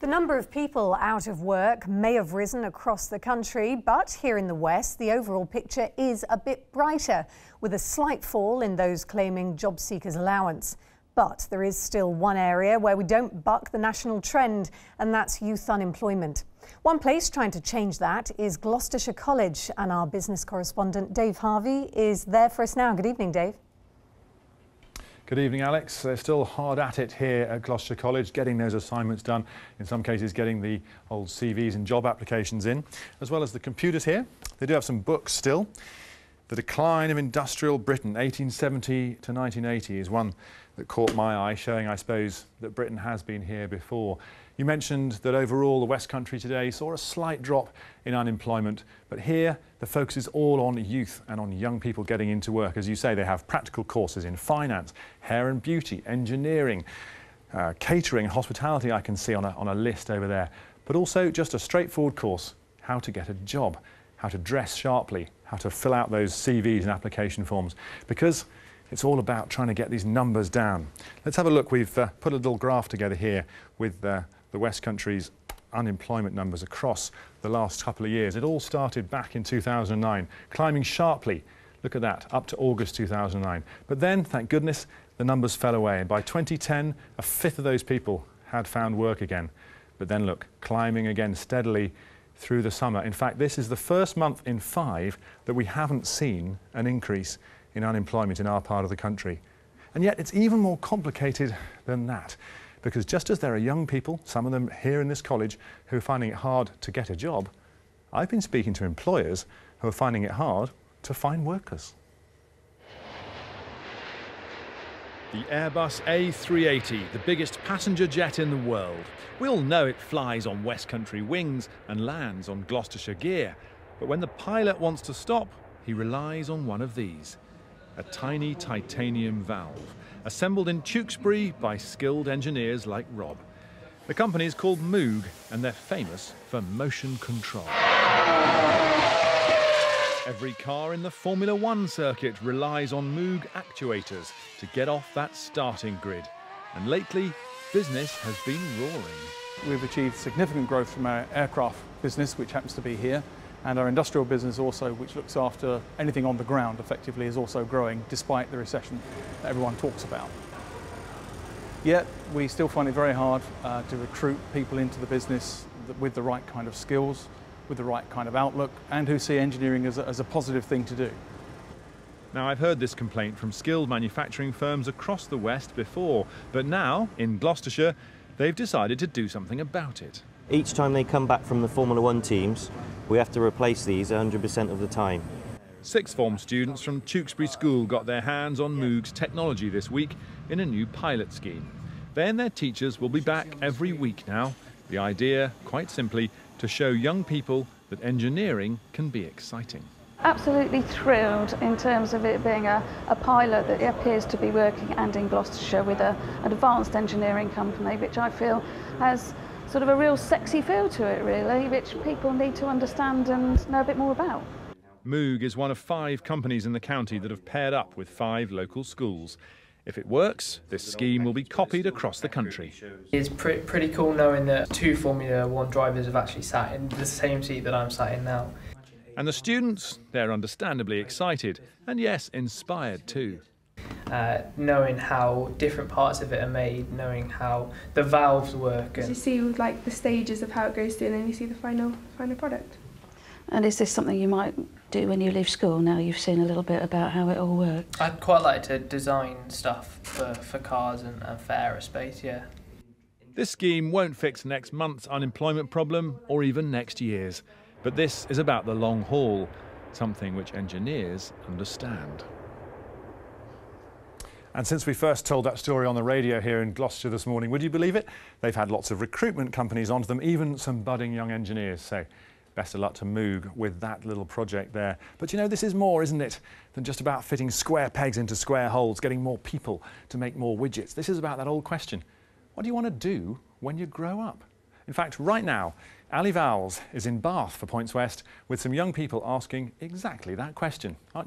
The number of people out of work may have risen across the country, but here in the West, the overall picture is a bit brighter, with a slight fall in those claiming job seekers allowance. But there is still one area where we don't buck the national trend, and that's youth unemployment. One place trying to change that is Gloucestershire College, and our business correspondent Dave Harvey is there for us now. Good evening, Dave. Good evening, Alex. They're still hard at it here at Gloucestershire College, getting those assignments done, in some cases getting the old CVs and job applications in, as well as the computers here. They do have some books still. The Decline of Industrial Britain, 1870 to 1980, is one that caught my eye, showing, I suppose, that Britain has been here before. You mentioned that overall the West Country today saw a slight drop in unemployment, but here the focus is all on youth and on young people getting into work. As you say, they have practical courses in finance, hair and beauty, engineering, catering and hospitality I can see on a list over there, but also just a straightforward course, how to get a job, how to dress sharply, how to fill out those CVs and application forms, because it's all about trying to get these numbers down. Let's have a look. We've put a little graph together here with the West Country's unemployment numbers across the last couple of years. It all started back in 2009, climbing sharply. Look at that, up to August 2009. But then, thank goodness, the numbers fell away. And by 2010, a fifth of those people had found work again. But then look, climbing again steadily through the summer. In fact, this is the first month in 5 that we haven't seen an increase in unemployment in our part of the country. And yet it's even more complicated than that, because just as there are young people, some of them here in this college, who are finding it hard to get a job, I've been speaking to employers who are finding it hard to find workers. The Airbus A380, the biggest passenger jet in the world. We all know it flies on West Country wings and lands on Gloucestershire gear. But when the pilot wants to stop, he relies on one of these. A tiny titanium valve, assembled in Tewkesbury by skilled engineers like Rob. The company is called Moog, and they're famous for motion control. Every car in the Formula One circuit relies on Moog actuators to get off that starting grid. And lately, business has been roaring. We've achieved significant growth from our aircraft business, which happens to be here, and our industrial business also, which looks after anything on the ground effectively, is also growing despite the recession that everyone talks about. Yet we still find it very hard to recruit people into the business with the right kind of skills, with the right kind of outlook, and who see engineering as a positive thing to do. Now, I've heard this complaint from skilled manufacturing firms across the West before, but now, in Gloucestershire, they've decided to do something about it. Each time they come back from the Formula One teams, we have to replace these 100% of the time. Sixth form students from Tewkesbury School got their hands on Moog's technology this week in a new pilot scheme. They and their teachers will be back every week now. The idea, quite simply, to show young people that engineering can be exciting. Absolutely thrilled in terms of it being a pilot that appears to be working and in Gloucestershire with an advanced engineering company, which I feel has sort of a real sexy feel to it, really, which people need to understand and know a bit more about. Moog is one of 5 companies in the county that have paired up with 5 local schools. If it works, this scheme will be copied across the country. It's pretty cool knowing that 2 Formula One drivers have actually sat in the same seat that I'm sat in now. And the students, they're understandably excited, and yes, inspired too. Knowing how different parts of it are made, knowing how the valves work. You see like the stages of how it goes through, and then you see the final product. And is this something you might do when you leave school, now you've seen a little bit about how it all works? I'd quite like to design stuff for cars and for aerospace, yeah. This scheme won't fix next month's unemployment problem or even next year's. But this is about the long haul, something which engineers understand. And since we first told that story on the radio here in Gloucestershire this morning, would you believe it? They've had lots of recruitment companies onto them, even some budding young engineers. So best of luck to Moog with that little project there. But you know, this is more, isn't it, than just about fitting square pegs into square holes, getting more people to make more widgets. This is about that old question. What do you want to do when you grow up? In fact, right now, Ali Vowles is in Bath for Points West with some young people asking exactly that question, aren't you?